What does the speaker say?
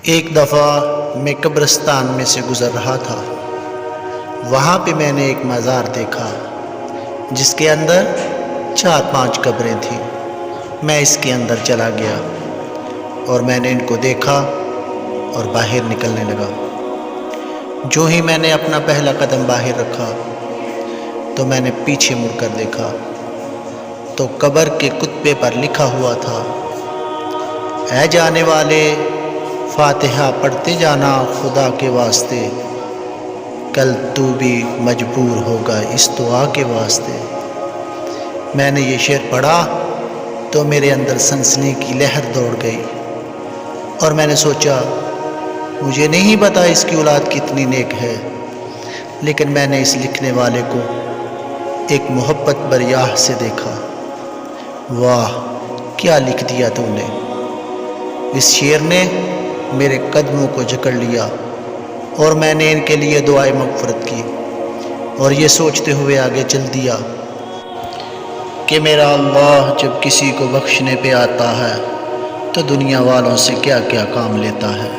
ایک دفعہ میں قبرستان میں سے گزر رہا تھا۔ وہاں پہ میں نے ایک مزار دیکھا جس کے اندر 4-5 قبریں تھیں۔ میں اس کے اندر چلا گیا اور میں نے ان کو دیکھا اور باہر نکلنے لگا۔ جو ہی میں نے اپنا پہلا قدم باہر رکھا تو میں نے پیچھے مڑ کر دیکھا تو قبر کے کتبے پر لکھا ہوا تھا، اے جانے والے، فاتحہ پڑھتے جانا خدا کے واسطے، کل تو بھی مجبور ہوگا اس دعا کے واسطے۔ میں نے یہ شعر پڑھا تو میرے اندر سنسنی کی لہر دوڑ گئی اور میں نے سوچا مجھے نہیں پتا اس کی اولاد کتنی نیک ہے، لیکن میں نے اس لکھنے والے کو ایک محبت بریاہ سے دیکھا۔ واہ کیا لکھ دیا تو نے! اس شعر نے میرے قدموں کو جکڑ لیا اور میں نے ان کے لیے دعائے مغفرت کی اور یہ سوچتے ہوئے آگے چل دیا کہ میرا اللہ جب کسی کو بخشنے پہ آتا ہے تو دنیا والوں سے کیا کیا کام لیتا ہے۔